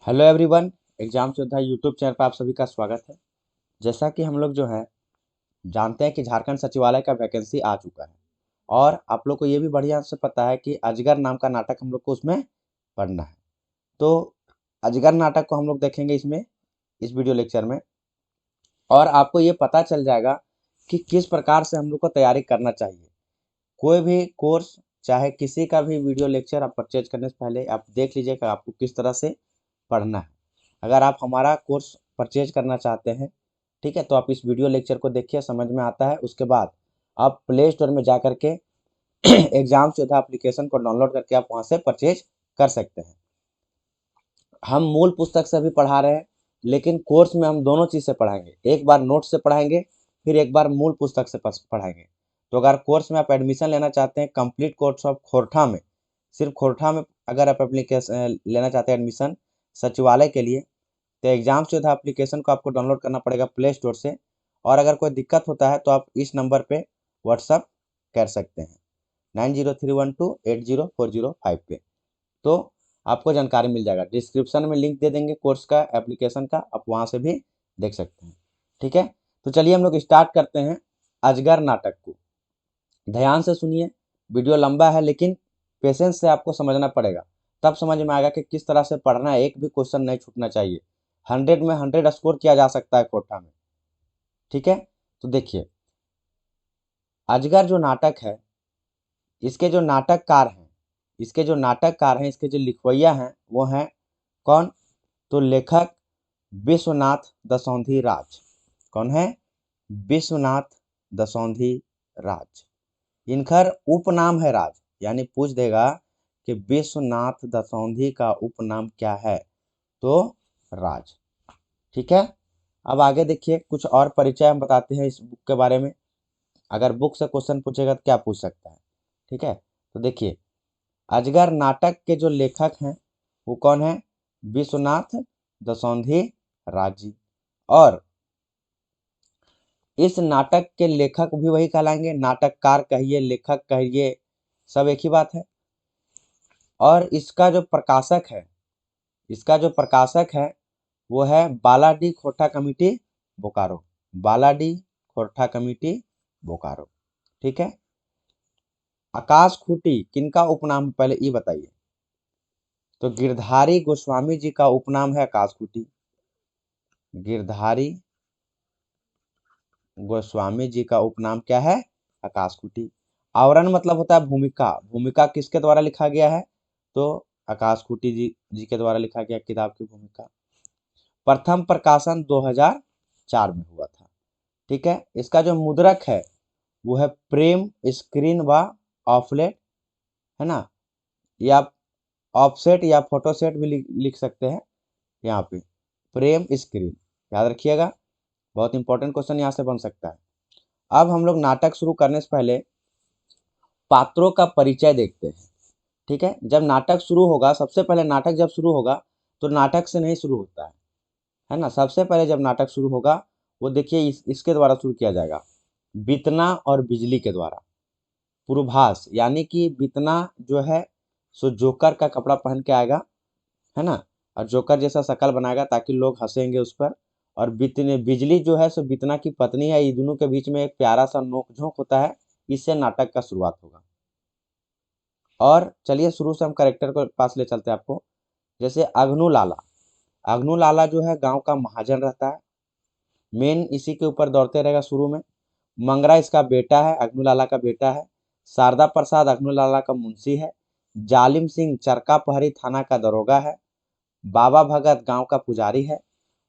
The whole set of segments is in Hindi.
Hello everyone. एग्जाम योद्धा यूट्यूब चैनल पर आप सभी का स्वागत है। जैसा कि हम लोग जो है जानते हैं कि झारखंड सचिवालय का वैकेंसी आ चुका है और आप लोग को ये भी बढ़िया से पता है कि अजगर नाम का नाटक हम लोग को उसमें पढ़ना है। तो अजगर नाटक को हम लोग देखेंगे इसमें इस वीडियो लेक्चर में, और आपको ये पता चल जाएगा कि किस प्रकार से हम लोग को तैयारी करना चाहिए। कोई भी कोर्स चाहे किसी का भी वीडियो लेक्चर आप परचेज करने से पहले आप देख लीजिएगा आपको किस तरह से पढ़ना है। अगर आप हमारा कोर्स परचेज करना चाहते हैं, ठीक है, तो आप इस वीडियो लेक्चर को देखिए, समझ में आता है। उसके बाद आप प्ले स्टोर में जा करके एग्जाम योद्धा एप्लीकेशन को डाउनलोड करके आप वहाँ से परचेज कर सकते हैं। हम मूल पुस्तक से भी पढ़ा रहे हैं, लेकिन कोर्स में हम दोनों चीज़ से पढ़ाएंगे। एक बार नोट से पढ़ाएंगे, फिर एक बार मूल पुस्तक से पढ़ाएंगे। तो अगर कोर्स में आप एडमिशन लेना चाहते हैं कंप्लीट कोर्स ऑफ खोरठा में, सिर्फ खोरठा में अगर आप एप्लीकेशन लेना चाहते हैं एडमिशन सचिवालय के लिए, तो एग्जाम योद्धा एप्लीकेशन को आपको डाउनलोड करना पड़ेगा प्ले स्टोर से। और अगर कोई दिक्कत होता है तो आप इस नंबर पे व्हाट्सअप कर सकते हैं 9031280405 पे। तो आपको जानकारी मिल जाएगा। डिस्क्रिप्शन में लिंक दे देंगे कोर्स का, एप्लीकेशन का, आप वहाँ से भी देख सकते हैं। ठीक है, तो चलिए हम लोग स्टार्ट करते हैं अजगर नाटक को। ध्यान से सुनिए, वीडियो लंबा है लेकिन पेशेंस से आपको समझना पड़ेगा, तब समझ में आएगा कि किस तरह से पढ़ना है। एक भी क्वेश्चन नहीं छूटना चाहिए। 100 में 100 स्कोर किया जा सकता है कोटा में। ठीक है, तो देखिए अजगर जो नाटक है, इसके जो नाटककार हैं इसके जो लिखवैया हैं वो हैं कौन? तो लेखक विश्वनाथ दसौंधी राज। कौन है? विश्वनाथ दसौंधी राज। इनकर उपनाम है राज, यानी पूछ देगा कि विश्वनाथ दसौंधी का उपनाम क्या है, तो राज। ठीक है, अब आगे देखिए, कुछ और परिचय हम बताते हैं इस बुक के बारे में। अगर बुक से क्वेश्चन पूछेगा तो क्या पूछ सकता है। ठीक है, तो देखिए अजगर नाटक के जो लेखक हैं वो कौन है? विश्वनाथ दसौंधी राज जी। और इस नाटक के लेखक भी वही कहलाएंगे, नाटककार कहिए, लेखक कहिए, सब एक ही बात है। और इसका जो प्रकाशक है वो है बालाडी खोरठा कमेटी बोकारो। बालाडी खोरठा कमेटी बोकारो। ठीक है, आकाश खूंटी किनका उपनाम है पहले ये बताइए। तो गिरधारी गोस्वामी जी का उपनाम है आकाश खूंटी। गिरधारी गोस्वामी जी का उपनाम क्या है? आकाश खूंटी। आवरण मतलब होता है भूमिका। भूमिका किसके द्वारा लिखा गया है? तो आकाश खूंटी जी के द्वारा लिखा गया किताब की भूमिका। प्रथम प्रकाशन 2004 में हुआ था। ठीक है, इसका जो मुद्रक है वो है प्रेम स्क्रीन व ऑफलेट, है ना, या ऑफसेट या फोटोसेट भी लिख सकते हैं यहाँ पे। प्रेम स्क्रीन याद रखिएगा, बहुत इंपॉर्टेंट क्वेश्चन यहाँ से बन सकता है। अब हम लोग नाटक शुरू करने से पहले पात्रों का परिचय देखते हैं। ठीक है, जब नाटक शुरू होगा, सबसे पहले नाटक जब शुरू होगा तो नाटक से नहीं शुरू होता है ना। सबसे पहले जब नाटक शुरू होगा वो देखिए इसके द्वारा शुरू किया जाएगा, बीतना और बिजली के द्वारा। पूर्वाभास, यानी कि बीतना जो है सो जोकर का कपड़ा पहन के आएगा, है ना, और जोकर जैसा शक्ल बनाएगा ताकि लोग हंसेंगे उस पर। और बीतने बिजली जो है सो बीतना की पत्नी है। ये दोनों के बीच में एक प्यारा सा नोक झोंक होता है, इससे नाटक का शुरुआत होगा। और चलिए शुरू से हम कैरेक्टर को पास ले चलते हैं आपको। जैसे अग्नू लाला। अग्नू लाला जो है गांव का महाजन रहता है, मेन इसी के ऊपर दौड़ते रहेगा शुरू में। मंगरा इसका बेटा है, अग्नू लाला का बेटा है। शारदा प्रसाद अग्नू लाला का मुंशी है। जालिम सिंह चरका पहरी थाना का दरोगा है। बाबा भगत गांव का पुजारी है।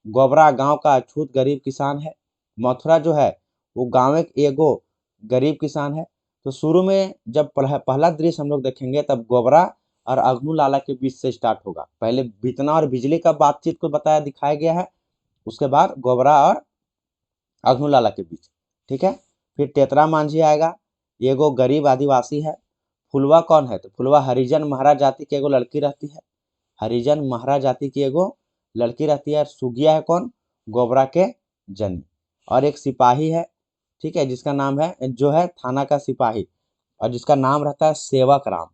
गोबरा गांव का अछूत गरीब किसान है। मथुरा जो है वो गांव एक एगो गरीब किसान है। तो शुरू में जब पहला दृश्य हम लोग देखेंगे तब गोबरा और अग्नू लाला के बीच से स्टार्ट होगा। पहले बीतना और बिजली का बातचीत को बताया दिखाया गया है, उसके बाद गोबरा और अग्नू लाला के बीच। ठीक है, फिर टेतरा मांझी आएगा, एगो गरीब आदिवासी है। फुलवा कौन है? तो फुलवा हरिजन महाराज जाति की एगो लड़की रहती है। हरिजन महाराज जाति की एगो लड़की रहती है। सुगिया है कौन? गोबरा के जनी। और एक सिपाही है, ठीक है, जिसका नाम है जो है थाना का सिपाही, और जिसका नाम रहता है सेवक राम।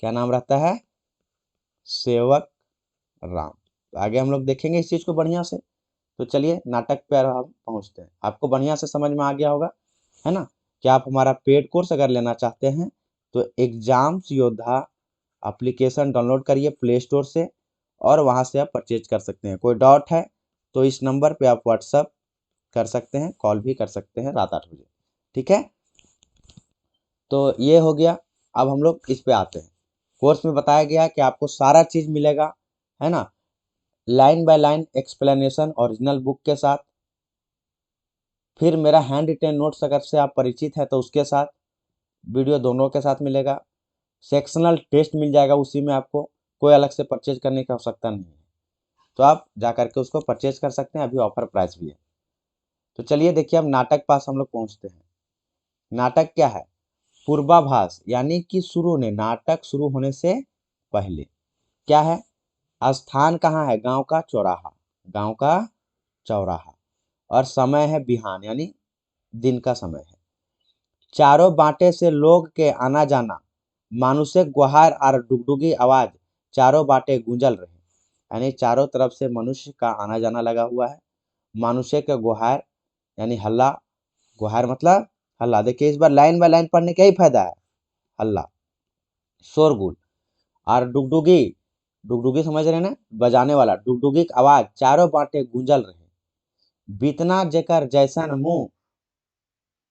क्या नाम रहता है? सेवक राम। तो आगे हम लोग देखेंगे इस चीज को बढ़िया से। तो चलिए नाटक पे हम पहुंचते हैं। आपको बढ़िया से समझ में आ गया होगा, है ना। कि आप हमारा पेड कोर्स अगर लेना चाहते हैं तो एग्जाम्स योद्धा एप्लीकेशन डाउनलोड करिए प्ले स्टोर से और वहां से आप परचेज कर सकते हैं। कोई डाउट है तो इस नंबर पे आप व्हाट्सअप कर सकते हैं, कॉल भी कर सकते हैं रात 8 बजे। ठीक है, तो ये हो गया। अब हम लोग इस पे आते हैं। कोर्स में बताया गया कि आपको सारा चीज मिलेगा, है ना, line by line explanation original book के साथ। फिर मेरा हैंड रिटेन नोट्स अगर से आप परिचित हैं तो उसके साथ, वीडियो दोनों के साथ मिलेगा। सेक्शनल टेस्ट मिल जाएगा उसी में, आपको कोई अलग से परचेज करने की आवश्यकता नहीं है। तो आप जा करके उसको परचेज कर सकते हैं, अभी ऑफर प्राइस भी है। तो चलिए देखिए, अब नाटक पास हम लोग पहुंचते हैं। नाटक क्या है? पूर्वाभास, यानी कि शुरू होने, नाटक शुरू होने से पहले। क्या है? स्थान कहाँ है? गांव का चौराहा, गांव का चौराहा। और समय है बिहान, यानी दिन का समय है। चारों बाटे से लोग के आना जाना, मानुषिक गुहार और डुगडुगी आवाज चारों बाटे गूंजल रहे, यानी चारों तरफ से मनुष्य का आना जाना लगा हुआ है। मानुष्य के गुहार यानी हल्ला, गुहार मतलब हल्ला। देखिए इस बार लाइन बाय लाइन पढ़ने का ही फायदा है। हल्ला, शोरगुल। और डुगडुगी, डुगडुगी समझ रहे हैं ना, बजाने वाला। डुगडुगी की आवाज चारों बाटे गूंजल रहे। बीतना जेकर जैसन मुंह,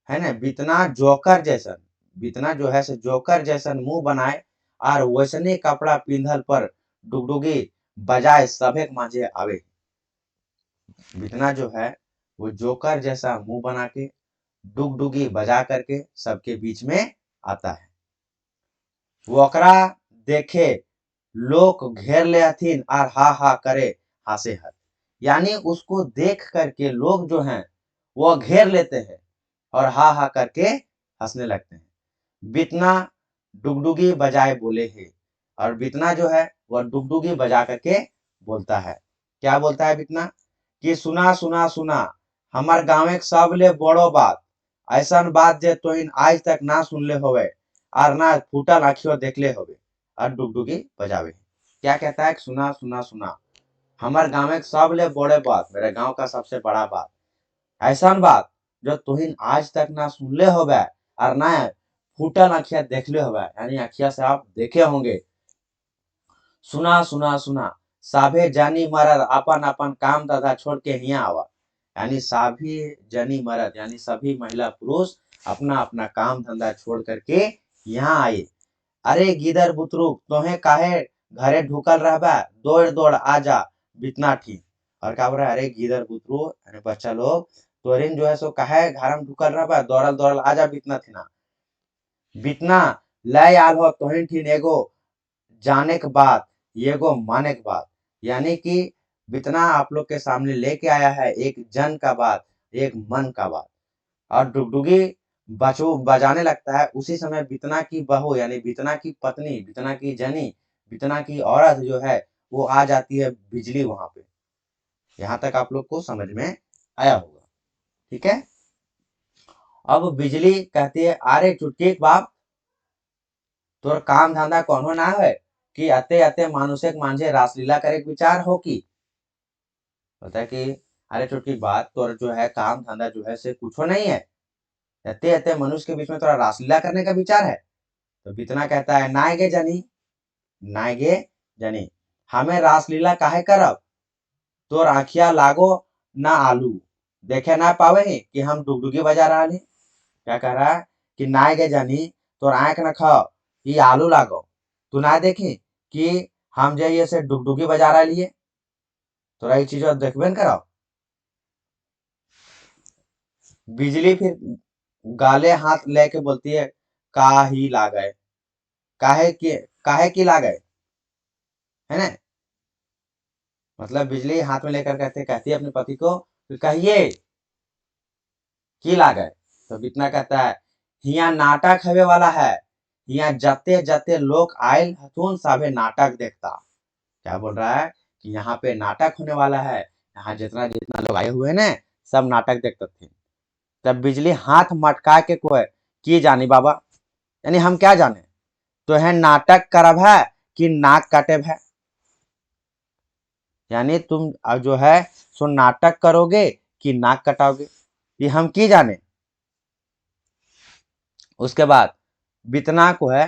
है ना, बीतना जोकर जैसन, बीतना जो है से जोकर जैसन मुंह बनाए और वैसने कपड़ा पिंधल पर डुगडुगी बजाए सभे के मांझे आवे। बीतना जो है वो जोकर जैसा मुंह बना के डुगडुगी बजा करके सबके बीच में आता है। वोकरा देखे लोग घेर ले हथिन और हा हा करे हासे हर, यानी उसको देख करके लोग जो हैं वो घेर लेते हैं और हा हा करके हंसने लगते हैं। बितना डुगडुगी बजाए बोले है, और बितना जो है वह डुगडुगी बजा करके बोलता है। क्या बोलता है बितना? कि सुना सुना सुना हमार गाँव के सब ले बड़ो बात, ऐसा बात जे तोहिन आज तक ना सुनले होवे और ना फूटल आँखियों देखले होवे। और डुगडुगी बजावे। क्या कहता है? सुना सुना सुना हमार गाँव के सब ले बड़े बात, मेरे गाँव का सबसे बड़ा बात, ऐसा बात जो तुहिन आज तक ना सुनले होवे और ना फूटल आँखिया देखले होवे, यानी आँखिया से आप देखे होंगे। सुना सुना सुना साभे जानी मरद अपन अपन काम धंधा छोड़ के हिया आवा, यानी सभी जनी मरद यानी सभी महिला पुरुष अपना अपना काम धंधा छोड़ करके यहाँ आए। अरे गिदर बुतरू तोहे काहे घरे ढुकल रहबा, दौड़ दौड़ आजा बितना ठीक। और का बोल रहा है? अरे गिदर बुतरू, अरे बच्चा लोग, तोरिन जो है सो काहे घर में ढुकल रहबा, दौड़ल दौड़ल आजा बितना थी ना। बितना लय आल हो तोहिन ठीन एगो जाने के बात, ये गो माने के बात, यानी कि बितना आप लोग के सामने लेके आया है एक जन का बात, एक मन का बात। और डुगडुगी बचो बजाने लगता है, उसी समय बितना की बहू यानी बितना की पत्नी, बितना की जनी, बितना की औरत जो है वो आ जाती है बिजली वहां पे। यहाँ तक आप लोग को समझ में आया होगा, ठीक है। अब बिजली कहती है, अरे चुटकी बाप, तोर काम धंधा कोनो ना है कि अते अते मानुषिक मांझे रासलीला करे के विचार हो की। बोलता है कि अरे चुटकी बात, तोर जो है काम धंधा जो है से कुछ नहीं है, अते अते मनुष्य के बीच में तोरा रासलीला करने का विचार है। तो बितना कहता है, नाय गे जनी, नाय गे जनी, हमें रासलीला काहे करब, तोर आँखिया लागो ना आलू, देखे ना पावे ही कि हम डुगडुगी बजा रहा है। क्या कह रहा है? कि नाय गे जनी, तोर आँख न खाओ कि आलू लागो, तू ना देखी कि हम जाइए से डुगडुगी बजा रहा लिए, तोरा ये चीज देखबे न कराओ। बिजली फिर गाले हाथ लेके बोलती है, का ही लागए, काहे की लागए, है ना। मतलब बिजली हाथ में लेकर कहती है अपने पति को कि कहिए की लागए। तो बितना कहता है, हिया नाटक हवे वाला है, हिया जते जते लोग आयल हथुन सभे नाटक देखता। क्या बोल रहा है? कि यहाँ पे नाटक होने वाला है, यहाँ जितना जितना लोग आए हुए हैं ना, सब नाटक देखते थे। तब बिजली हाथ मटका के कोई की जानी बाबा, यानी हम क्या जाने, तो है नाटक करब है कि नाक काटे है। यानी तुम जो है सो नाटक करोगे कि नाक कटाओगे, ये हम की जाने। उसके बाद बितना को है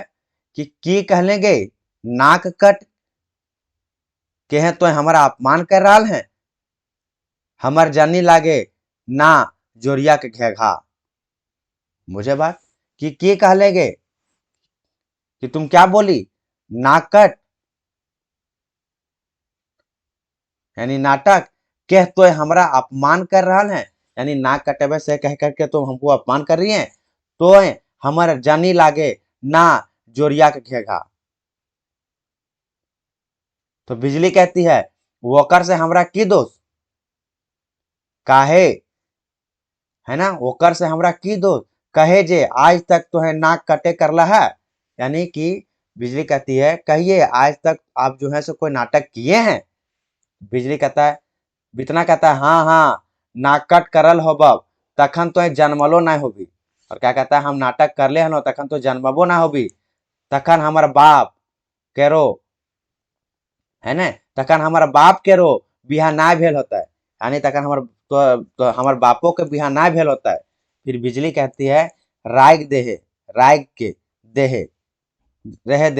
कि की कह लेंगे नाक कट के हैं तो हमारा अपमान कर रहा है, हमर जानी लागे ना जोरिया के घेघा। मुझे बात कि की कह लेंगे कि तुम क्या बोली नाक कट, यानी नाटक कह तो हमरा अपमान कर रहा है, यानी नाक कटेबे से कह करके तुम हमको अपमान कर रही हैं, तो हमर जानी लागे ना जोरिया के घेघा। तो बिजली कहती है वोकर से हमरा की दोष, काहे है ना, ओकर से हमरा की दोष, कहे जे आज तक तो है नाक कटे करला है। यानी कि बिजली कहती है कहिए आज तक आप जो है सो कोई नाटक किए हैं। बिजली कहता है बितना कहता है हाँ हाँ नाक कट करल होबब तखन तो जन्मलो ना होबी। और क्या कहता है हम नाटक करले हनो तखन तो जन्मबो ना होबी, तखन हमर बाप केरो है ना, तखन हमार बाप के रो बिहा ना भेल होता है, यानी तखन हमार तो हमार बापो के बिहा ना भेल होता है। फिर बिजली कहती है राग देहे, राग के देहे,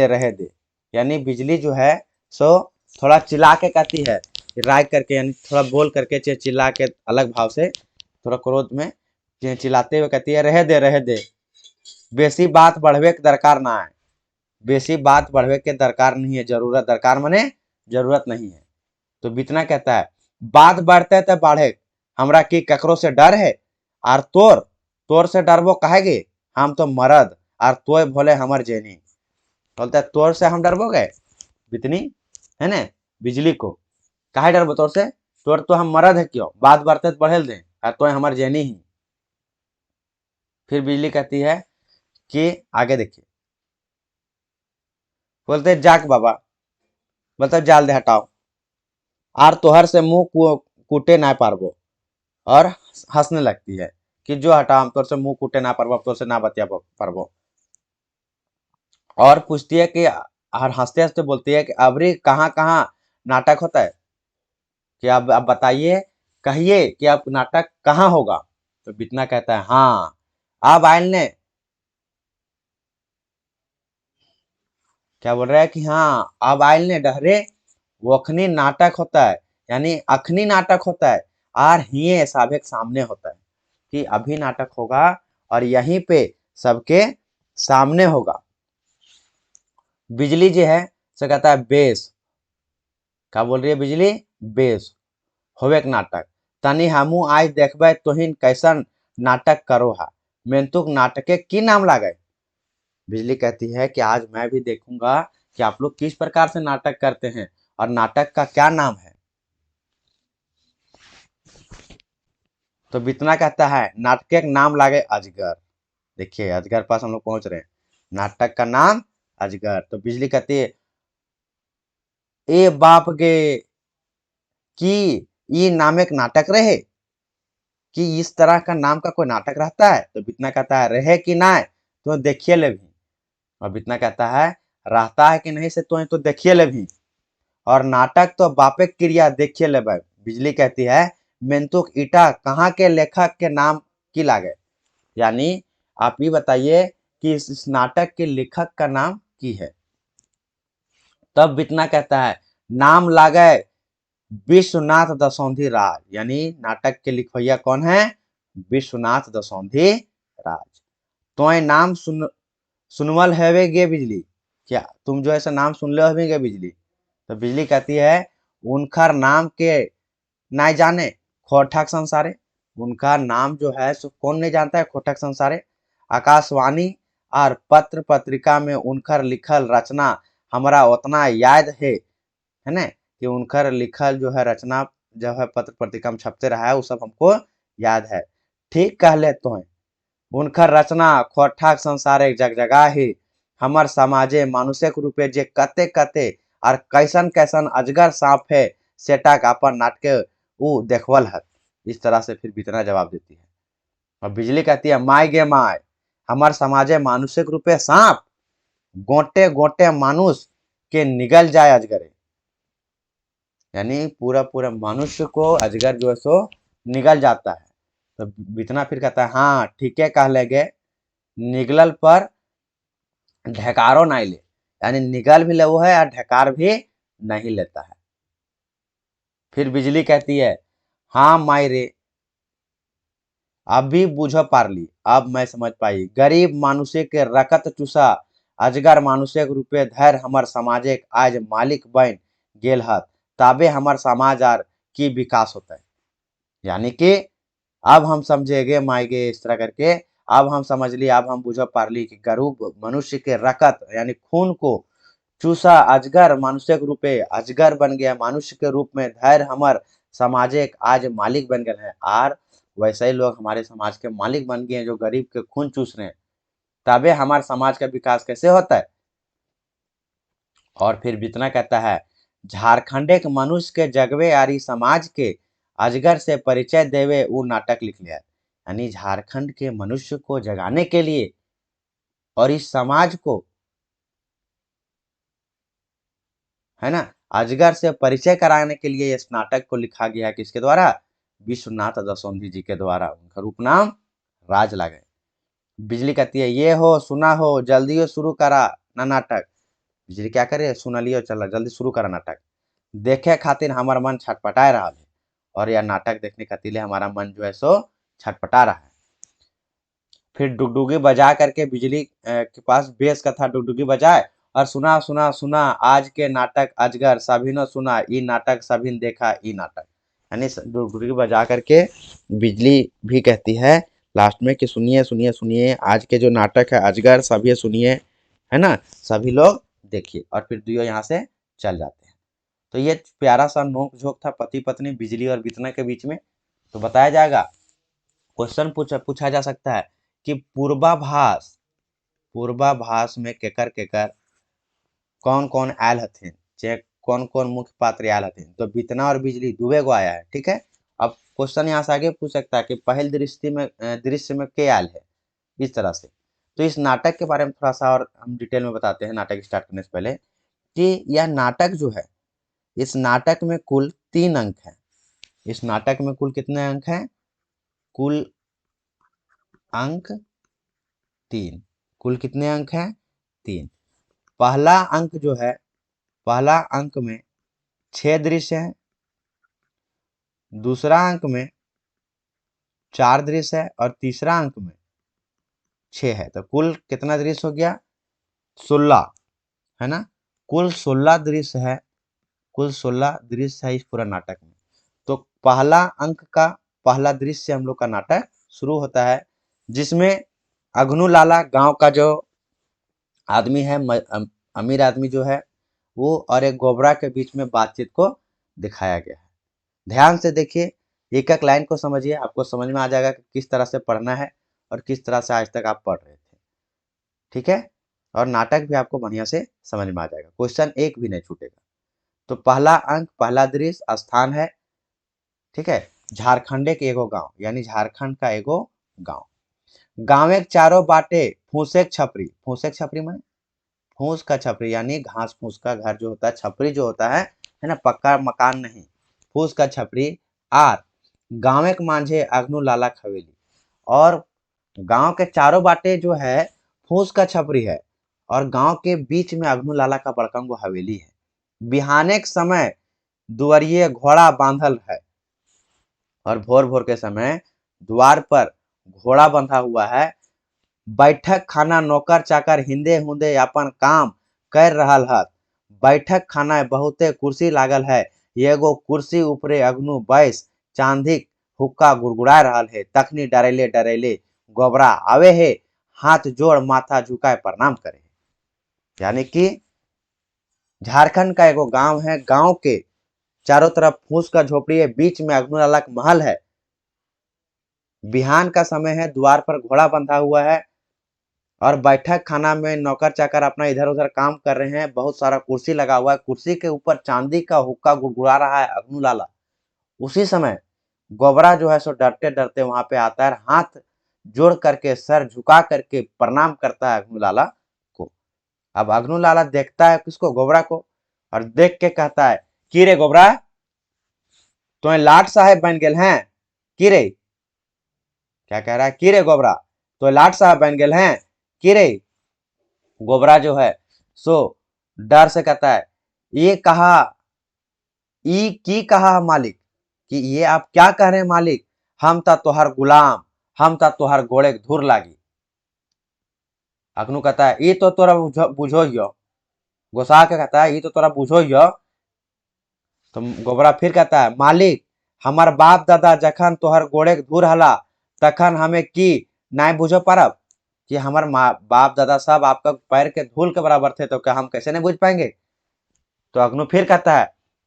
रहे दे। यानी बिजली जो है सो थोड़ा चिल्ला के कहती है राग करके, यानी थोड़ा बोल करके चिल्ला के अलग भाव से थोड़ा क्रोध में चिल्लाते हुए कहती है रहे दे, बेसी बात बढ़वे के दरकार ना है, बेसी बात बढ़वे के दरकार नहीं है, जरूरत दरकार मने जरूरत नहीं है। तो बितना कहता है बात बढ़ते तो बढ़े, हमरा की ककरो से डर है, आर तोर तोर से डरबो कहेगे, हम तो मरद आर तोय भोले हमर जेनी। बोलता है तोर से हम डरबो गए बितनी, है ना, बिजली को काहे डरबो तोर से, तोर तो हम मरद है क्यों, बात बढ़ते तो बढ़ेल दे और तोय हमर जेनी ही। फिर बिजली कहती है कि आगे देखिए, बोलते जाक बाबा, बोलता जाल दे हटाओ, आर तोहर से मुंह कूटे ना पारबो। और हंसने लगती है कि जो हटा हम तोर से मुंह कूटे ना पारबो, तोर से ना बतिया पारबो। और पूछती है कि और हंसते हंसते बोलती है कि अबरी कहाँ कहाँ नाटक होता है, कि अब बताइए, कहिए कि अब नाटक कहाँ होगा। तो बितना कहता है हाँ अब आयल ने, क्या बोल रहा है कि हाँ अब आयल ने डहरे वखनी नाटक होता है, यानी अखनी नाटक होता है, आर हिये साभे के सामने होता है, कि अभी नाटक होगा और यहीं पे सबके सामने होगा। बिजली जो है से कहता है बेस, क्या बोल रही है बिजली, बेस होवे के नाटक, तनी हमू आज देखबे तोहिन कैसन नाटक करो हा, मेंतुक नाटके की नाम लागे। बिजली कहती है कि आज मैं भी देखूंगा कि आप लोग किस प्रकार से नाटक करते हैं और नाटक का क्या नाम है। तो बितना कहता है नाटक का नाम लागे अजगर। देखिए अजगर पास हम लोग पहुंच रहे हैं, नाटक का नाम अजगर। तो बिजली कहती है ए बाप गे कि ये नाम एक नाटक रहे, कि इस तरह का नाम का कोई नाटक रहता है। तो बितना कहता है रहे कि ना तो देखिए ले भी, और बितना कहता है रहता है कि नहीं से तो देखिए ले भी, और नाटक तो बापे क्रिया देखिए ले भाई। बिजली कहती है मेंतुक ईटा कहाँ के लेखक के नाम की लागे, यानी आप ये बताइए कि इस नाटक के लेखक का नाम की है। तब बितना कहता है नाम लागे विश्वनाथ दसौंधी राज, यानी नाटक के लिखवैया कौन है, विश्वनाथ दसौंधी राज। तो नाम सुनवल हैवे गे बिजली, क्या तुम जो ऐसा नाम सुन ले हवे गे बिजली। तो बिजली कहती है उनका नाम के ना जाने खोटक संसारे, उनका नाम जो है सो कौन नहीं जानता है, खोटक संसारे। आकाशवाणी और पत्र पत्रिका में उनकर लिखल रचना हमारा उतना याद है ना, कि उनकर लिखल जो है रचना जो है पत्र पत्रिका में छपते रहा है वो सब हमको याद है। ठीक कह ले तो है उनकर रचना खोठाक संसारे जगजगा ही, हमर समाजे मानुषिक रूपे जे कते कते और कैसन कैसन अजगर सांप है सेटा अपन नाटके ऊ देखवल है। इस तरह से फिर बितना जवाब देती है। और बिजली कहती है माय गे माय, हमार समाजे मानुषिक रूपे सांप, गोटे गोटे मानुष के निगल जाए अजगरे, यानी पूरा पूरा मनुष्य को अजगर जो है सो निगल जाता है। तो बितना फिर कहता है, हाँ ठीक है कह लेगे, निगलल पर ढकारो नहीं ले, यानी निगल भी ले वो है और ढकार भी नहीं लेता है। फिर बिजली कहती है, हाँ माई रे, अब भी बूझो पारली, अब मैं समझ पाई, गरीब मानुषे के रकत चूसा, अजगर मानुषे के रूपे धैर्य हमर समाजे आज मालिक बन गेल हत, ताबे हमर समाज आर की विकास होता है। यानी कि अब हम समझेगे मायगे इस तरह करके, अब हम समझ लिए, अब हम बुझ पा ली कि गरीब मनुष्य के रकत यानी खून को चूसा अजगर मनुष्य के रूपे, अजगर बन गया मनुष्य के रूप में, धैर्य हमर समाजे आज मालिक बन गए हैं। और वैसे ही लोग हमारे समाज के मालिक बन गए हैं जो गरीब के खून चूस रहे हैं, तबे हमारे समाज का विकास कैसे होता है। और फिर बितना कहता है, झारखंड के मनुष्य के जगवे आरी समाज के अजगर से परिचय देवे वो नाटक लिख लिया। यानी झारखंड के मनुष्य को जगाने के लिए और इस समाज को, है ना, अजगर से परिचय कराने के लिए इस नाटक को लिखा गया। किसके द्वारा? विश्वनाथ दशोंधी जी के द्वारा। उनका रूप नाम राज लागे। बिजली कहती है, ये हो सुना हो जल्दी हो शुरू करा ना नाटक। बिजली क्या करे, सुन लियो, चल जल्दी शुरू करा नाटक। देखे खातिर हमारा मन छटपटाए रहा है, और यह नाटक देखने खातिर हमारा मन जो है सो छटपटा रहा है। फिर डुगडुगी बजा करके बिजली के पास बेस का था, डुगडुगी बजाए और सुना सुना सुना आज के नाटक अजगर सभी ने सुना, ई नाटक सभी ने देखा, ई नाटक। यानी डुगडुगी बजा करके बिजली भी कहती है लास्ट में कि सुनिए सुनिए सुनिए, आज के जो नाटक है अजगर सभी सुनिए, है ना, सभी लोग देखिए। और फिर दुयो यहाँ से चल जाते हैं। तो ये प्यारा सा नोक झोंक था पति पत्नी बिजली और बितना के बीच में। तो बताया जाएगा, क्वेश्चन पूछा जा सकता है कि पूर्वाभास में केकर केकर कौन कौन आयल हथिन, चाहे कौन कौन मुख्य पात्र आयल हथिन। तो बितना और बिजली दुबे को आया है, ठीक है। अब क्वेश्चन यहाँ से आगे पूछ सकता है कि पहल दृश्य में के आयल है, इस तरह से। तो इस नाटक के बारे में थोड़ा सा और हम डिटेल में बताते हैं नाटक स्टार्ट करने से पहले, कि यह नाटक जो है, इस नाटक में कुल 3 अंक हैं। इस नाटक में कुल कितने अंक हैं? कुल अंक 3। कुल कितने अंक हैं? 3। पहला अंक जो है, पहला अंक में 6 दृश्य हैं, दूसरा अंक में 4 दृश्य है और तीसरा अंक में 6 है। तो कुल कितना दृश्य हो गया? 16, है ना। कुल 16 दृश्य है, कुल 16 दृश्य है इस पूरा नाटक में। तो पहला अंक का पहला दृश्य हम लोग का नाटक शुरू होता है, जिसमें अग्नू लाला गांव का जो आदमी है, अमीर आदमी जो है वो, और एक गोबरा के बीच में बातचीत को दिखाया गया है। ध्यान से देखिए, एक एक लाइन को समझिए, आपको समझ में आ जाएगा कि किस तरह से पढ़ना है और किस तरह से आज तक आप पढ़ रहे थे, ठीक है। और नाटक भी आपको बढ़िया से समझ में आ जाएगा, क्वेश्चन एक भी नहीं छूटेगा। तो पहला अंक, पहला दृश्य स्थान है, ठीक है, झारखंड के एगो गांव, यानी झारखंड का एगो गांव। गाँव के चारों बाटे फूसेक छपरी, फूसेक छपरी माने फूस का छपरी, यानी घास फूस का घर जो होता है, छपरी जो होता है ना, पक्का मकान नहीं, फूस का छपरी। आर गाँव के मांझे अग्नू लाला हवेली, और गांव के चारों बाटे जो है फूस का छपरी है, और गांव के बीच में अग्नू लाला का बड़कंगो हवेली है। बिहाने के समय दुआरिये घोड़ा बांधल है, और भोर भोर के समय द्वार पर घोड़ा बंधा हुआ है। बैठक खाना नौकर चाकर हिंदे हुंदे अपन काम कर रहल है। बैठक खाना बहुते कुर्सी लागल है, एगो कुर्सी ऊपरे अग्नू बैस चांदी हुक्का गुड़गुड़ा रहल है। तखनी डरेले डरेले गोबरा आवे है, हाथ जोड़ माथा झुकाए प्रणाम करे। यानी कि झारखंड का एगो गांव है, गांव के चारों तरफ फूस का झोपड़ी है, बीच में अग्नू लाला का महल है। बिहान का समय है, द्वार पर घोड़ा बंधा हुआ है, और बैठक खाना में नौकर चाकर अपना इधर उधर काम कर रहे हैं। बहुत सारा कुर्सी लगा हुआ है, कुर्सी के ऊपर चांदी का हुक्का गुड़गुड़ा रहा है अग्नू लाला। उसी समय गोबरा जो है सो डरते डरते वहां पे आता है, हाथ जोड़ करके सर झुका करके प्रणाम करता है अग्नू लाला को। अब अग्नू लाला देखता है किसको? गोबरा को, और देख के कहता है, की रे गोबरा, तो लाट साहेब बन गेल हैं की रे। क्या कह रहा है की रे गोबरा, तो लाट साहब बन गेल हैं की रे। गोबरा जो है सो डर से कहता है ये कहा, ई की कहा मालिक, कि ये आप क्या कह रहे हैं मालिक, हम ता तोहर गुलाम, हम ता तोहर घोड़े के धुर लागी। अखनू कहता है ये तो तोरा बुझो हियो, गोसा के कहता है ये तो तोरा बुझो हियो। तो गोबरा फिर कहता है मालिक हमार बाप दादा जखन तोहर गोड़े के धूर हला तखन हमें की नाय बुझो पारब, कि हमार बाप दादा सब आपका पैर के धूल के बराबर थे, तो क्या हम कैसे नहीं बुझ पाएंगे। तो अग्नु फिर कहता है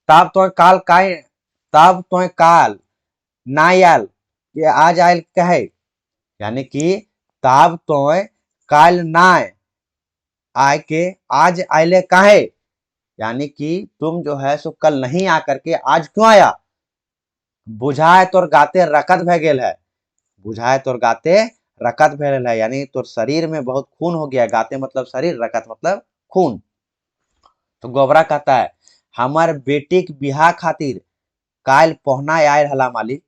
तब तो काल ना आयल कि आज आयल कहे, यानी कि तब तो काल ना आए के आज आयले काहे, यानी कि तुम जो है सो कल नहीं आकर के आज क्यों आया। बुझाए तोर गाते रकत भे गेल है, बुझाए तोर गाते रकत भेल है, यानी तोर शरीर में बहुत खून हो गया। गाते मतलब शरीर, रकत मतलब खून। तो गोबरा कहता है हमार बेटी के बिहार खातिर काल पहुना आयल हला मालिक।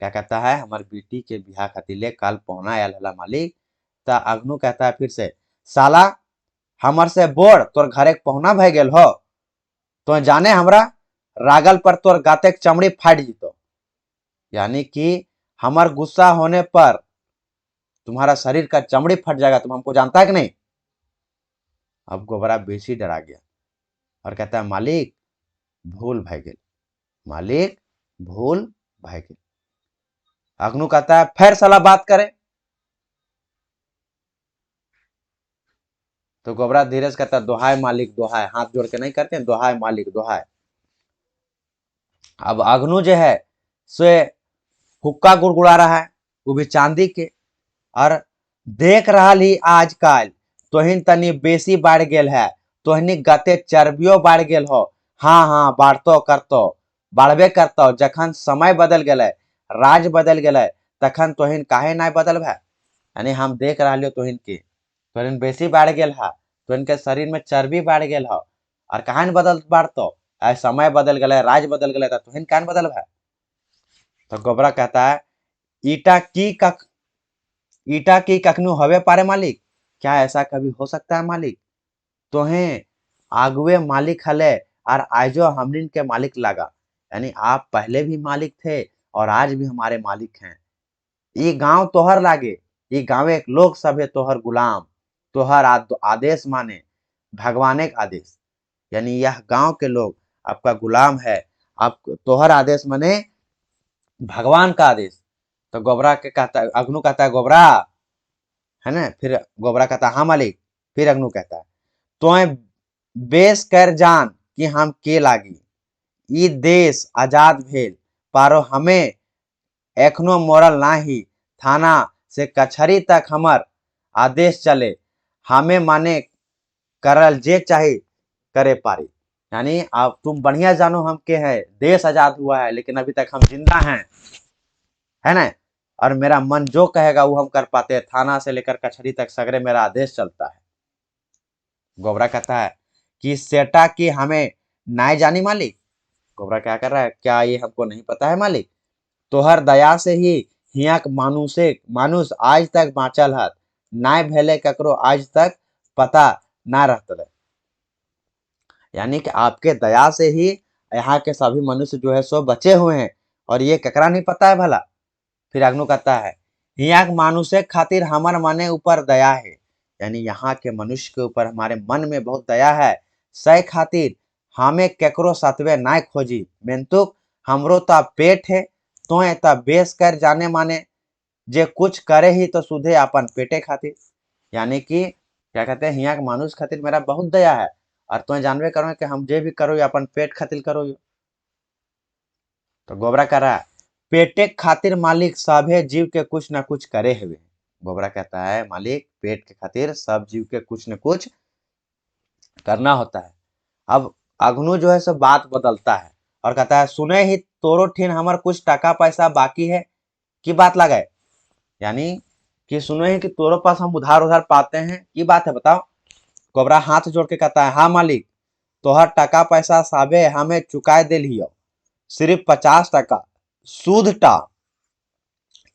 क्या कहता है हमार बेटी के बिहार खातिर ले काल पहुना आयल हला मालिक। ता अग्नु कहता है फिर से साला हमर से बोर तोर घरे पहुना भे गेल हो, तो जाने हमरा रागल पर तोर गाते चमड़ी फाट जीतो, यानी कि हमार गुस्सा होने पर तुम्हारा शरीर का चमड़ी फट जाएगा, तुम हमको जानता है कि नहीं। अब गोबरा बेसी डरा गया और कहता है मालिक भूल भय गेल, मालिक भूल भय गेल। अग्नु कहता है फिर साला बात करे। तो गोबरा धीरे से कहता है दोहाय मालिक दोहाय, हाथ जोड़ के नहीं करते हैं, दोहाय मालिक दोहाय। अब अग्नु जो है से हुक्का गुड़गुड़ा रहा है, वो भी चांदी के, और देख रहा ही आजकल तोहिन तनी बेसी बढ़ गेल है, तोहनी गते चर्बियो बढ़ गेल हो। हाँ हाँ बढ़तो करतो, बढ़बे करतो, जखन समय बदल गए, राज बदल गए, तखन तोहिन काहे ना बदल भै। यानी हम देख रहा लियो तोहिन के, तोहिन बेसी बढ़ गेल है, तोहिन के शरीर में चर्बी बढ़ गेल हो, और कहा बदल बढ़तो, समय बदल गए, राज बदल गए, तो तोहिन काहे बदल भै। तो गोबरा कहता है ईटा की कखनू हवे पारे मालिक, क्या ऐसा कभी हो सकता है मालिक। तोहें आगुए मालिक हले और आजो हमनिन के मालिक लगा, यानी आप पहले भी मालिक थे और आज भी हमारे मालिक हैं। ये गांव तोहर लागे, ये गांव एक लोग सब है तोहर गुलाम, तोहर आदेश माने, भगवान के आदेश, यानी यह गांव के लोग आपका गुलाम है, आप तोहर आदेश माने भगवान का आदेश। तो गोबरा के कहता है, अग्नु कहता है गोबरा है ना, फिर गोबरा कहता है हाँ मालिक। फिर अग्नु कहता है तो बेस कर जान कि हम के लागी, ई देश आजाद भेल पारो हमें एखनो मोरल नाही, थाना से कचहरी तक हमर आदेश चले, हमें माने करल जे चाहे करे पारी। यानी अब तुम बढ़िया जानो हम के हैं, देश आजाद हुआ है लेकिन अभी तक हम जिंदा हैं, है ना, और मेरा मन जो कहेगा वो हम कर पाते हैं, थाना से लेकर कचहरी तक सगरे मेरा आदेश चलता है। गोबरा कहता है कि सेटा की हमें नाय जानी मालिक। गोबरा क्या कर रहा है, क्या ये हमको नहीं पता है मालिक, तोहर दया से ही हियाक मानुष आज तक बाँचल हत, नाय भेले ककरो आज तक पता ना रहते, यानी कि आपके दया से ही यहाँ के सभी मनुष्य जो है सो बचे हुए हैं, और ये ककरा नहीं पता है भला। फिर अग्नु कहता है हियाक मानुषे खातिर हमार मने ऊपर दया है, यानी यहाँ के मनुष्य के ऊपर हमारे मन में बहुत दया है, सह खातिर हमें केकरो सतवे ना खोजी, मेंतुक हमरो ता पेट है, तो ता बेस कर जाने माने, जे कुछ करे ही तो सुधे अपन पेटे खातिर, यानी कि क्या कहते हैं हियाक मानुष खातिर मेरा बहुत दया है, और तुम जानबे करो कि हम जे भी करो अपन पेट खातिर करो। तो गोबरा कह रहा है पेटे खातिर मालिक सभे जीव के कुछ न कुछ करे हुए। गोबरा कहता है मालिक पेट के खातिर सब जीव के कुछ न कुछ करना होता है। अब अग्नु जो है सब बात बदलता है और कहता है सुने ही तोरो ठीन हमार कुछ टका पैसा बाकी है की बात लगाए, यानी कि सुने ही कि तोरो पास हम उधार उधार पाते हैं, की बात है बताओ। गोबरा हाथ जोड़ के कहता है हाँ मालिक, तोहर टका पैसा साबे हमें चुकाए दिल हियो, सिर्फ 50% सूद टा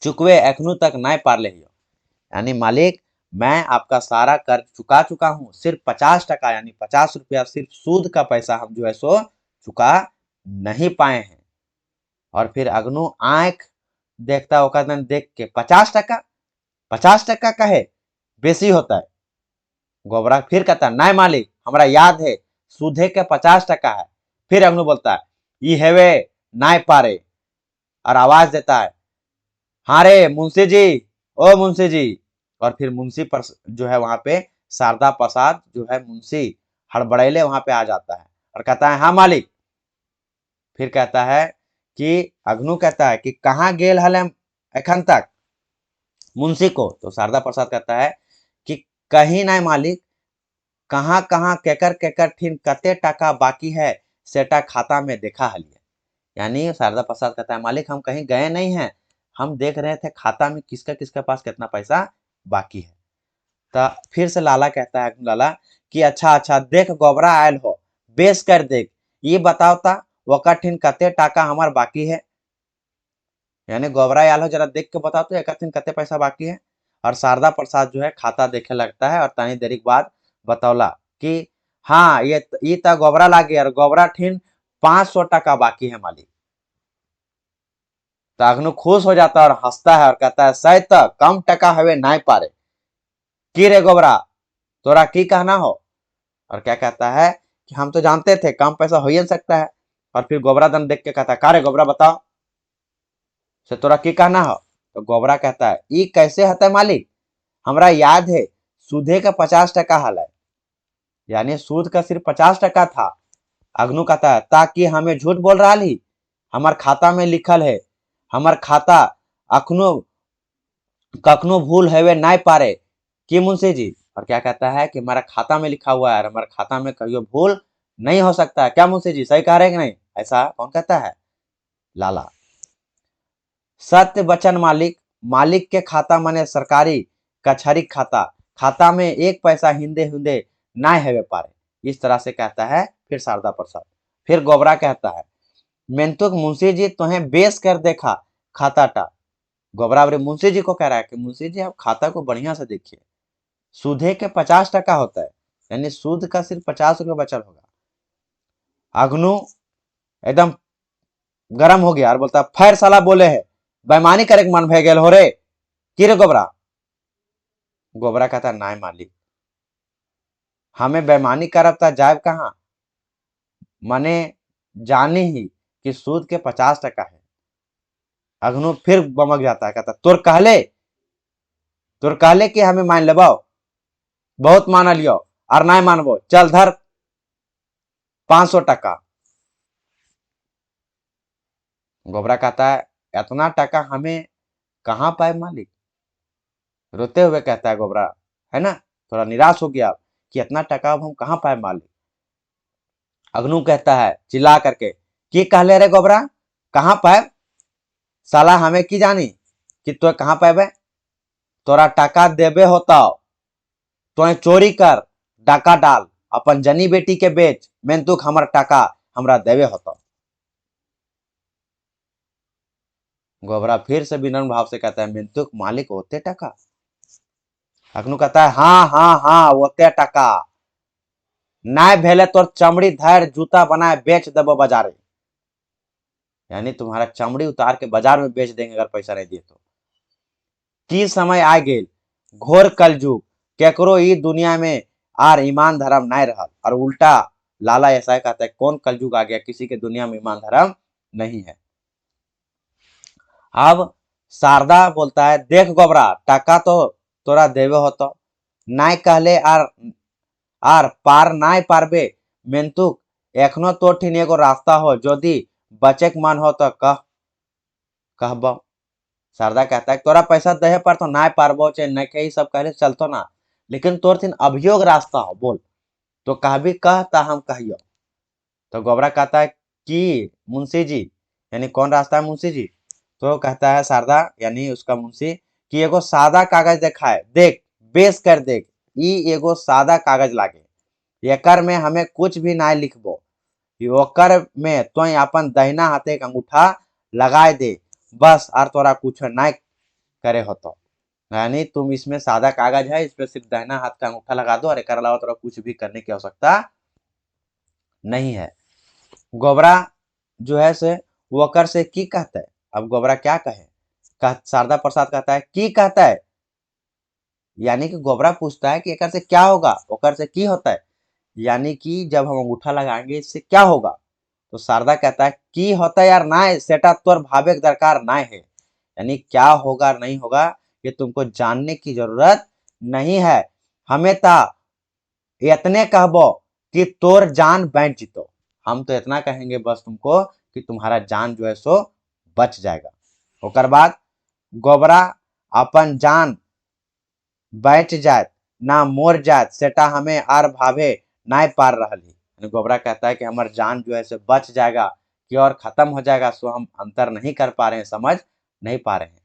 चुकवे एखनू तक नहीं पारले हियो। यानी मालिक मैं आपका सारा कर्ज चुका चुका हूँ, सिर्फ 50% यानी 50 रुपया सिर्फ सूद का पैसा हम जो है सो चुका नहीं पाए हैं। और फिर अग्नु आंख देखता ओका देख के 50%, 50% का है बेसी होता है। गोबरा फिर कहता है नहीं मालिक हमारा याद है सूधे के 50% है। फिर अग्नु बोलता है ये हेवे नाय पारे, और आवाज देता है हाँ रे मुंशी जी, ओ मुंशी जी। और फिर मुंशी पर जो है वहां पे शारदा प्रसाद जो है मुंशी हड़बड़ैले वहां पे आ जाता है और कहता है हाँ मालिक। फिर कहता है कि अग्नु कहता है कि कहाँ गेल हले एखन तक मुंशी को। तो शारदा प्रसाद कहता है कि कहीं नहीं मालिक, कहाँ कहाँ केकर केकर ठिन कते टका बाकी है सेटा खाता में देखा हलिए। यानी शारदा प्रसाद कहता है मालिक हम कहीं गए नहीं हैं, हम देख रहे थे खाता में किसका किसके पास कितना पैसा बाकी है। तो फिर से लाला कहता है लाला कि अच्छा अच्छा देख गोबरा आयल हो बेस कर देख, ये बताओ ता वका ठिन कते टाका हमार बाकी है। यानी गोबरा आयल हो जरा देख के बताओ तो एक ठिन कते पैसा बाकी है। और शारदा प्रसाद जो है खाता देखे लगता है और तनी देरी के बाद बतौला कि हाँ ये ता गोबरा लागे और गोबरा ठिन 500 टका बाकी है मालिक। तो अग्नु खुश हो जाता है और हंसता है और कहता है सही तो कम टका हवे नाय पारे की रे गोबरा तोरा की कहना हो। और क्या कहता है कि हम तो जानते थे कम पैसा हो ही नहीं सकता है। और फिर गोबरा दन देख के कहता है का रे गोबरा बताओ से तोरा की कहना हो। तो गोबरा कहता है ई कैसे हते मालिक, हमरा याद है सूधे का 50% हाल है। यानी सूद का सिर्फ 50% था। अग्नु कहता है ताकि हमें झूठ बोल रहा ही, हमार खाता में लिखल है हमार खाता अखनो कखनो भूल हेवे नाय पारे कि मुंशी जी। और क्या कहता है कि हमारा खाता में लिखा हुआ है और हमारे खाता में कहियो भूल नहीं हो सकता है क्या मुंशी जी, सही कह रहे हैं कि नहीं। ऐसा कौन कहता है, लाला। सत्य वचन मालिक, मालिक के खाता माने सरकारी कचहरी खाता, खाता में एक पैसा हिंदे हिंदे ना हेवे पारे। इस तरह से कहता है फिर शारदा प्रसाद। फिर गोबरा कहता है मेंतुक मुंशी जी तुम्हें बेस कर देखा खाता टा। गोबरा मुंशी जी को कह रहा है कि मुंशी जी आप खाता को बढ़िया से देखिए, सूधे के 50% होता है, यानी सूद का सिर्फ 50 रुपये बचल होगा। अग्नु एकदम गरम हो गया और बोलता फैर साला बोले है बेईमानी करे के मन भे गेल हो रे की रे गोबरा। गोबरा कहता नाय मालिक हमें बेईमानी करब ता जायब कहाँ, मने जानी ही कि सूद के 50% है। अग्नु फिर बमक जाता है कहता तोर कहले कि हमें मान लेबो, बहुत मान लियो और ना मानबो चल धर 500 टका। गोबरा कहता है इतना टका हमें कहाँ पाए मालिक। रोते हुए कहता है गोबरा, है ना, थोड़ा निराश हो गया कि इतना टका अब हम कहाँ पाए मालिक। अग्नु कहता है चिल्ला करके की कहले रे गोबरा कहाँ पाए, साला हमें की जानी कि तो कहाँ पाए, तोरा टका देबे होता तो चोरी कर डाका डाल अपन जनी बेटी के बेच मेंतुक हमर टका हमरा देवे होता। गोबरा फिर से विनम्र भाव से कहता है मेंतुक मालिक होते टका। अग्नु कहता है हाँ हाँ हाँ ओते टका नाय भेले तोर चमड़ी धैर जूता बनाए बेच देबो बाजारे। यानी तुम्हारा चमड़ी उतार के बाजार में बेच देंगे अगर पैसा नहीं दिए तो। की समय आ गेल घोर कलयुग केकरो ई दुनिया में आर ईमान धर्म नहीं रहल। और उल्टा लाला ऐसा कहता है कौन कलयुग आ गया, किसी के दुनिया में ईमान धर्म नहीं है। अब शारदा बोलता है देख गोबरा टका तो तोरा देवे होतो नाय कहले आर पार नाय पारबे मेंतुक एखनो तो ठिन एगो रास्ता हो यदि बचे के मन हो तो कहबो। शारदा कहता है तोरा पैसा दहे पर तो नाय पारबो चाहे नहीं कही सब कहले चलतो ना, लेकिन तोर थिन अभियोग रास्ता हो बोल तो कहबी कहता हम कहियो। तो गोबरा कहता है कि मुंशी जी, यानी कौन रास्ता है मुंशी जी। तो कहता है शारदा यानी उसका मुंशी कि एगो सादा कागज देखा है देख बेस कर देख, ई एगो सादा कागज लागे एकर में हमें कुछ भी ना लिखबो ओकर में तो अपन दहिना हाथे के अंगूठा लगाए दे बस, और तोरा कुछ नहीं करे हो तो। यानी तुम इसमें सादा कागज है, इस पे सिर्फ दाहिना हाथ का अंगूठा लगा दो और एक अलावा तोरा कुछ भी करने की आवश्यकता नहीं है। गोबरा जो है से वकर से की कहता है। अब गोबरा क्या कहे, शारदा प्रसाद कहता है की कहता है, यानी कि गोबरा पूछता है कि एकर से क्या होगा, ओकर से की होता है, यानी कि जब हम अंगूठा लगाएंगे इससे क्या होगा। तो शारदा कहता है की होता है यार ना, सेटा तोर भावे के दरकार ना है, यानी क्या होगा नहीं होगा ये तुमको जानने की जरूरत नहीं है। हमें ता इतने कहबो कि तोर जान बच जितो, हम तो इतना कहेंगे बस तुमको कि तुम्हारा जान जो है सो बच जाएगा। ओकर बाद गोबरा अपन जान बैठ जात ना मोर जात सेटा हमें आर भावे नाय पार रही। गोबरा कहता है कि हमार जान जो है से बच जाएगा कि और खत्म हो जाएगा, सो हम अंतर नहीं कर पा रहे हैं, समझ नहीं पा रहे हैं।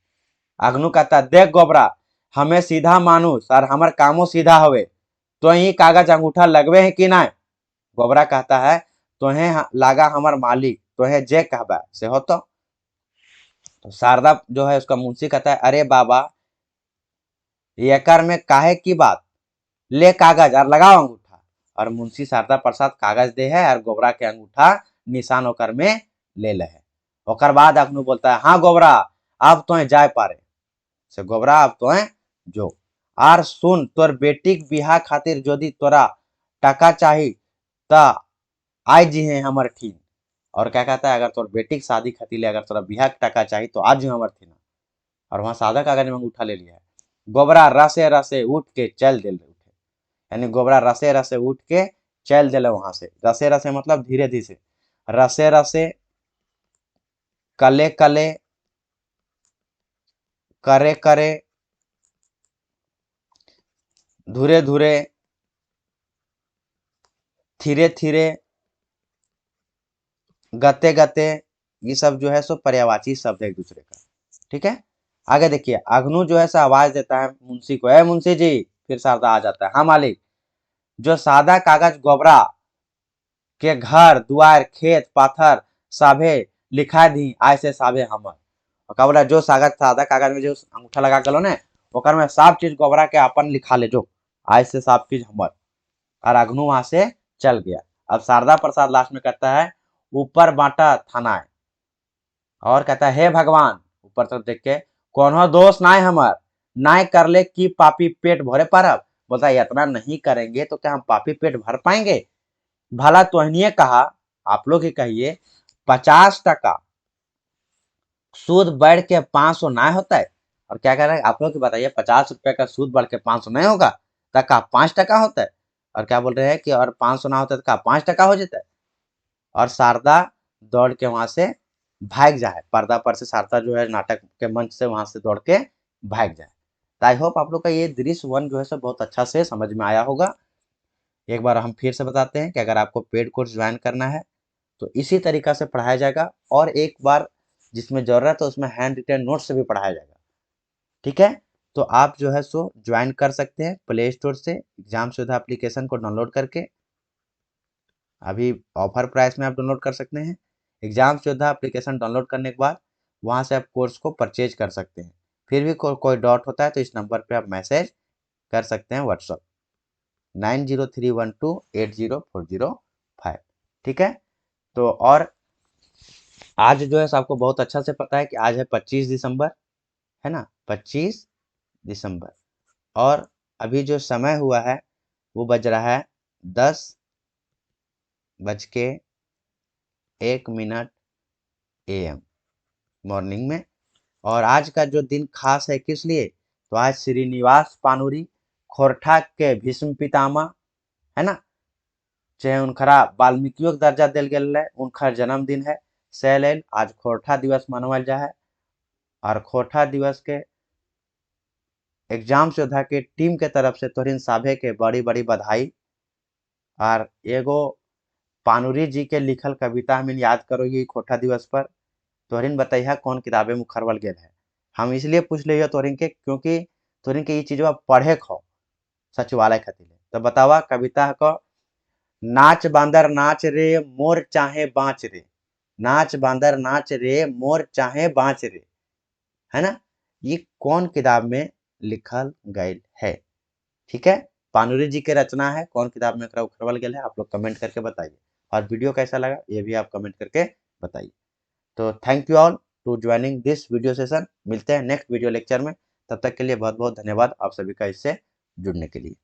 अग्नु कहता है देख गोबरा, हमें सीधा मानुस और हमार कामो सीधा हवे, तो ही कागज अंगूठा लगवे है कि ना। गोबरा कहता है तोहे लागा हमार मालिक, तोहे जे कहबा से हो तो शारदा जो है उसका मुंशी कहता है अरे बाबा एकर में काहे की बात, ले कागज और लगाओ अंगूठा। और मुंशी शारदा प्रसाद कागज दे है और गोबरा के अंगूठा निशान ओकर में ले ले है। ओकर बाद अग्नु बोलता है हाँ गोबरा अब तो जाए पारे से, गोबरा अब तो जो आर सुन तोर बेटी के बिहा खातिर यदि तोरा टका चाही ता आज जी है हमर ठीन। और क्या कहता है अगर तोर बेटी की शादी खातिर अगर तोरा बिहा के टका चाहिए तो आज ही हमर ठीन। और वहां सादा कागज में अंगूठा ले लिया है। गोबरा रसे रसे उठ के चल दिल उठे, यानी गोबरा रसे रसे उठ के चल दिले वहां से। रसे रसे मतलब धीरे धीरे, रसे रसे कले कले करे करे धुरे धुरे धीरे धीरे गते गते, ये सब जो है सो पर्यायवाची शब्द है एक दूसरे का। ठीक है, आगे देखिए अग्नु जो है सो आवाज देता है मुंशी को, ए मुंशी जी। फिर शारदा आ जाता है हाँ मालिक। जो सादा कागज गोबरा के घर दुआर खेत पाथर साभे लिखा दी आज से साभे हमर। और का बोला जो सादा कागज में जो अंगूठा लगा गलो ने ओकर में सब चीज गोबरा के अपन लिखा ले जो आज से सब चीज हमर। और अग्नु वहां से चल गया। अब शारदा प्रसाद लास्ट में कहता है ऊपर बांटा थाना है, और कहता है हे भगवान ऊपर तरफ देख के कोनो दोष ना है हमर, ना कर ले कि पापी पेट भरे पारब। बोलता है इतना नहीं करेंगे तो क्या हम पापी पेट भर पाएंगे। भला तोहनिए कहा, आप लोग ही कहिए 50% सूद बढ़ के 500 ना होता है। और क्या कह रहे हैं आप लोग बताइए, 50 रुपए का सूद बढ़ के 500 नहीं होगा तब का 5% होता है। और क्या बोल रहे हैं कि और 500 ना होता है तो का 5% हो जाता है। और शारदा दौड़ के वहां से भाग जाए, पर्दा पर से शारदा जो है नाटक के मंच से वहां से दौड़ के भाग जाए। तो आई होप आप लोग का ये दृश्य वन जो है सब बहुत अच्छा से समझ में आया होगा। एक बार हम फिर से बताते हैं कि अगर आपको पेड कोर्स ज्वाइन करना है तो इसी तरीका से पढ़ाया जाएगा, और एक बार जिसमें जरूरत है उसमें हैंड रिटेन नोट से भी पढ़ाया जाएगा। ठीक है, तो आप जो है सो ज्वाइन कर सकते हैं प्ले स्टोर से एग्जाम सुविधा एप्लीकेशन को डाउनलोड करके। अभी ऑफर प्राइस में आप डाउनलोड कर सकते हैं। एग्जाम सुविधा एप्लीकेशन डाउनलोड करने के बाद वहां से आप कोर्स को परचेज कर सकते हैं। फिर भी कोई डाउट होता है तो इस नंबर पे आप मैसेज कर सकते हैं व्हाट्सअप 9031280405। ठीक है, तो और आज जो है आपको बहुत अच्छा से पता है कि आज है 25 दिसंबर, है ना, 25 दिसंबर। और अभी जो समय हुआ है वो बज रहा है 10:01 AM मॉर्निंग में। और आज का जो दिन खास है किस लिए, तो आज श्रीनिवास पानुरी खोरठा के भीष्म पितामह, है ना, चाहे उनखरा वाल्मीकियों के दर्जा दिल गया है, उनका जन्मदिन है सैल आज खोरठा दिवस मनावल जा है। और खोरठा दिवस के एग्जाम सुविधा के टीम के तरफ से तोहरिन साभे के बड़ी बड़ी बधाई। और एगो पानुरी जी के लिखल कविता हमें याद करो ये खोरठा दिवस पर, तोहरिन बताइया कौन किताबें मुखरवल गेल है। हम इसलिए पूछ लियो तोहरिन के क्योंकि तोहरिन के ये चीजवा पढ़े खो सचिवालय खातिर। तो बतावा कविता को नाच बांदर नाच रे मोर चाहे बाँच रे, नाच बांदर नाच रे मोर चाहे बाँच रे, है ना? ये कौन किताब में लिखल गइल है? ठीक है, पानुरी जी के रचना है, कौन किताब में एकरा उखरवल गेल है, आप लोग कमेंट करके बताइए। और वीडियो कैसा लगा ये भी आप कमेंट करके बताइए। तो thank you all to joining this video session. मिलते हैं नेक्स्ट वीडियो लेक्चर में, तब तक के लिए बहुत बहुत धन्यवाद आप सभी का इससे जुड़ने के लिए।